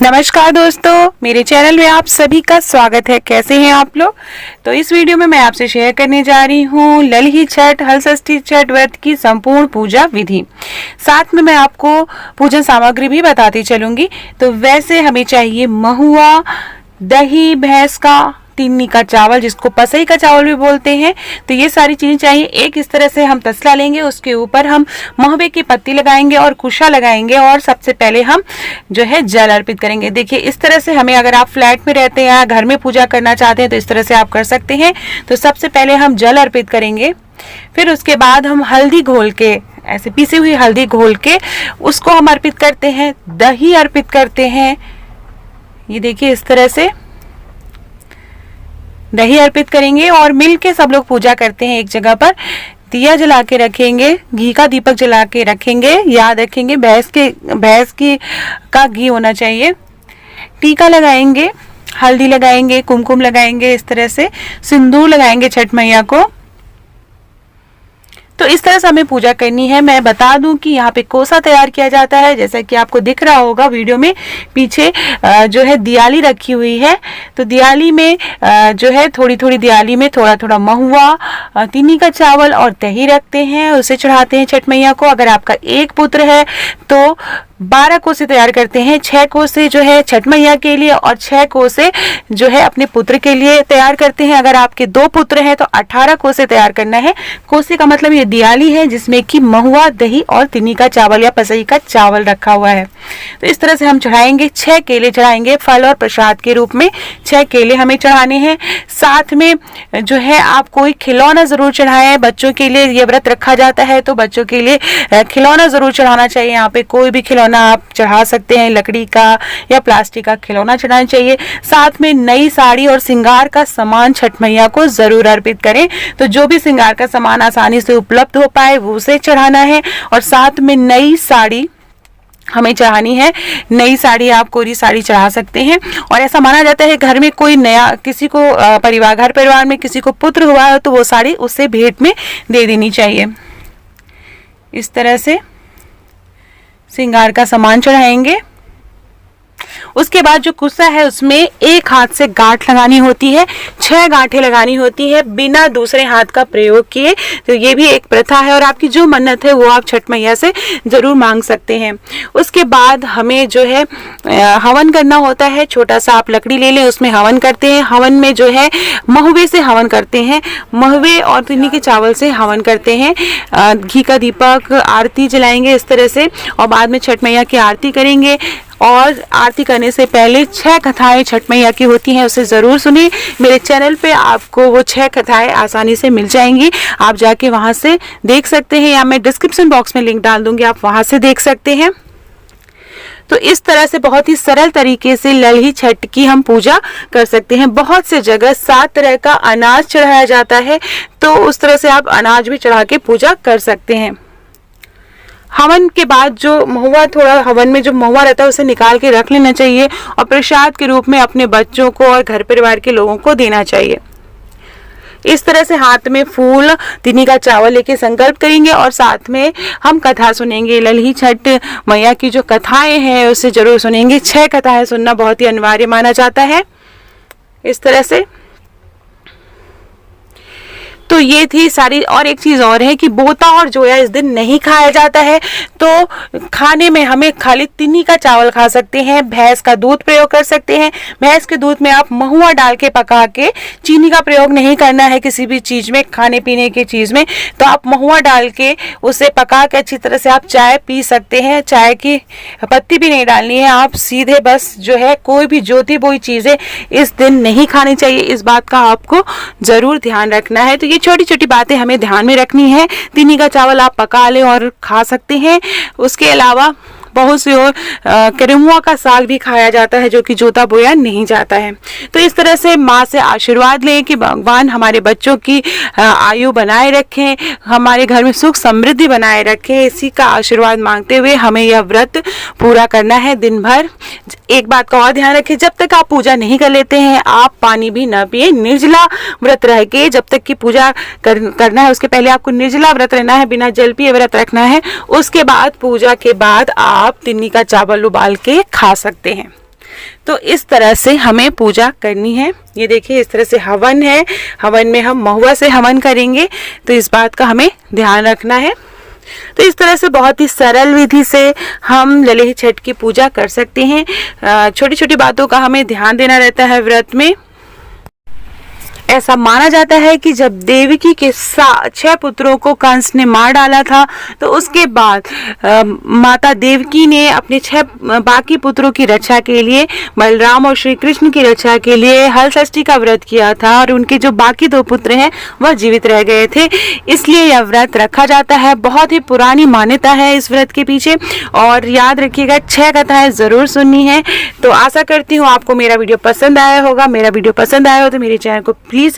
नमस्कार दोस्तों, मेरे चैनल में आप सभी का स्वागत है। कैसे हैं आप लोग। तो इस वीडियो में मैं आपसे शेयर करने जा रही हूँ ललही छठ हलषष्ठी छठ व्रत की संपूर्ण पूजा विधि। साथ में मैं आपको पूजन सामग्री भी बताती चलूंगी। तो वैसे हमें चाहिए महुआ, दही भैंस का, तिन्नी का चावल जिसको पसई का चावल भी बोलते हैं। तो ये सारी चीजें चाहिए। एक इस तरह से हम तसला लेंगे, उसके ऊपर हम महुए की पत्ती लगाएंगे और कुशा लगाएंगे और सबसे पहले हम जो है जल अर्पित करेंगे। देखिए इस तरह से हमें, अगर आप फ्लैट में रहते हैं या घर में पूजा करना चाहते हैं तो इस तरह से आप कर सकते हैं। तो सबसे पहले हम जल अर्पित करेंगे, फिर उसके बाद हम हल्दी घोल के, ऐसे पीसी हुई हल्दी घोल के उसको हम अर्पित करते हैं। दही अर्पित करते हैं, ये देखिए इस तरह से दही अर्पित करेंगे और मिलके सब लोग पूजा करते हैं। एक जगह पर दिया जला के रखेंगे, घी का दीपक जला के रखेंगे। याद रखेंगे भैंस की का घी होना चाहिए। टीका लगाएंगे, हल्दी लगाएंगे, कुमकुम लगाएंगे, इस तरह से सिंदूर लगाएंगे छठ मैया को। तो इस तरह से हमें पूजा करनी है। मैं बता दूं कि यहाँ पे कोसा तैयार किया जाता है, जैसा कि आपको दिख रहा होगा वीडियो में पीछे जो है दियाली रखी हुई है। तो दियाली में जो है थोड़ी थोड़ी दियाली में थोड़ा थोड़ा महुआ, तिन्नी का चावल और दही रखते हैं, उसे चढ़ाते हैं छठ मैया को। अगर आपका एक पुत्र है तो 12 कोसे तैयार करते हैं। 6 कोसे जो है छठ मैया के लिए और 6 कोसे जो है अपने पुत्र के लिए तैयार करते हैं। अगर आपके 2 पुत्र हैं तो 18 कोसे तैयार करना है। कोसे का मतलब ये दियाली है जिसमें कि महुआ, दही और तिन्नी का चावल या पसई का चावल रखा हुआ है। तो इस तरह से हम चढ़ाएंगे। 6 केले चढ़ाएंगे फल और प्रसाद के रूप में। 6 केले हमें चढ़ाने हैं। साथ में जो है आप कोई खिलौना जरूर चढ़ाएं। बच्चों के लिए ये व्रत रखा जाता है तो बच्चों के लिए खिलौना जरूर चढ़ाना चाहिए। यहाँ पे कोई भी खिलौना आप चढ़ा सकते हैं, लकड़ी का या प्लास्टिक का खिलौना चढ़ाना चाहिए। साथ में नई साड़ी और श्रृंगार का सामान छठ मैया को जरूर अर्पित करें। तो जो भी श्रृंगार का सामान आसानी से उपलब्ध हो पाए वो उसे चढ़ाना है। और साथ में नई साड़ी हमें चढ़ानी है। नई साड़ी, आप कोरी साड़ी चढ़ा सकते हैं। और ऐसा माना जाता है घर में कोई नया किसी को घर परिवार में किसी को पुत्र हुआ है तो वो साड़ी उसे भेंट में दे देनी चाहिए। इस तरह से श्रृंगार का सामान चढ़ाएंगे। उसके बाद जो कुस्सा है उसमें एक हाथ से गांठ लगानी होती है। 6 गांठें लगानी होती है बिना दूसरे हाथ का प्रयोग किए। तो ये भी एक प्रथा है और आपकी जो मन्नत है वो आप छठ मैया से जरूर मांग सकते हैं। उसके बाद हमें जो है हवन करना होता है। छोटा सा आप लकड़ी ले लें, उसमें हवन करते हैं। हवन में जो है महुए से हवन करते हैं, महुए और तिन्नी के चावल से हवन करते हैं। घी का दीपक, आरती जलाएंगे इस तरह से और बाद में छठ मैया की आरती करेंगे। और आरती करने से पहले 6 कथाएं छठ मैया की होती हैं, उसे ज़रूर सुनिए। मेरे चैनल पे आपको वो 6 कथाएं आसानी से मिल जाएंगी। आप जाके वहां से देख सकते हैं या मैं डिस्क्रिप्शन बॉक्स में लिंक डाल दूंगी, आप वहां से देख सकते हैं। तो इस तरह से बहुत ही सरल तरीके से ललही छठ की हम पूजा कर सकते हैं। बहुत से जगह 7 तरह का अनाज चढ़ाया जाता है, तो उस तरह से आप अनाज भी चढ़ा के पूजा कर सकते हैं। हवन के बाद जो महुआ, थोड़ा हवन में जो महुआ रहता है उसे निकाल के रख लेना चाहिए और प्रसाद के रूप में अपने बच्चों को और घर परिवार के लोगों को देना चाहिए। इस तरह से हाथ में फूल, तिन्नी का चावल लेके संकल्प करेंगे और साथ में हम कथा सुनेंगे। ललही छठ मैया की जो कथाएं हैं उसे जरूर सुनेंगे। 6 कथाएं सुनना बहुत ही अनिवार्य माना जाता है। इस तरह से तो ये थी सारी। और एक चीज और है कि बोता और जोया इस दिन नहीं खाया जाता है। तो खाने में हमें खाली तिन्नी का चावल खा सकते हैं। भैंस का दूध प्रयोग कर सकते हैं। भैंस के दूध में आप महुआ डाल के पका के, चीनी का प्रयोग नहीं करना है किसी भी चीज में, खाने पीने की चीज में। तो आप महुआ डाल के उसे पका के अच्छी तरह से आप चाय पी सकते हैं। चाय की पत्ती भी नहीं डालनी है, आप सीधे बस जो है कोई भी ज्योति बोई चीजें इस दिन नहीं खानी चाहिए। इस बात का आपको जरूर ध्यान रखना है। तो ये छोटी छोटी बातें हमें ध्यान में रखनी है। तिन्नी का चावल आप पका लें और खा सकते हैं। उसके अलावा बहुत से और करेमुआ का साग भी खाया जाता है जो कि जोता बोया नहीं जाता है। तो इस तरह से माँ से आशीर्वाद लें कि भगवान हमारे बच्चों की आयु बनाए रखें, हमारे घर में सुख समृद्धि बनाए रखें। इसी का आशीर्वाद मांगते हुए हमें यह व्रत पूरा करना है दिन भर। एक बात का और ध्यान रखें, जब तक आप पूजा नहीं कर लेते हैं आप पानी भी न पिए। निर्जला व्रत रह के जब तक की पूजा करना है उसके पहले आपको निर्जला व्रत रहना है, बिना जल पिए व्रत रखना है। उसके बाद पूजा के बाद आप तिन्नी का चावल उबाल के खा सकते हैं। तो इस तरह से हमें पूजा करनी है। ये देखिए इस तरह से हवन है, हवन में हम महुआ से हवन करेंगे, तो इस बात का हमें ध्यान रखना है। तो इस तरह से बहुत ही सरल विधि से हम ललित छठ की पूजा कर सकते हैं। छोटी छोटी बातों का हमें ध्यान देना रहता है व्रत में। ऐसा माना जाता है कि जब देवकी के 6 पुत्रों को कंस ने मार डाला था, तो उसके बाद माता देवकी ने अपने 6 बाकी पुत्रों की रक्षा के लिए, बलराम और श्री कृष्ण की रक्षा के लिए हल षष्ठी का व्रत किया था, और उनके जो बाकी 2 पुत्र हैं वह जीवित रह गए थे। इसलिए यह व्रत रखा जाता है। बहुत ही पुरानी मान्यता है इस व्रत के पीछे। और याद रखिएगा 6 कथाएं जरूर सुननी है। तो आशा करती हूँ आपको मेरा वीडियो पसंद आया होगा। मेरा वीडियो पसंद आया हो तो मेरे चैनल को प्लीज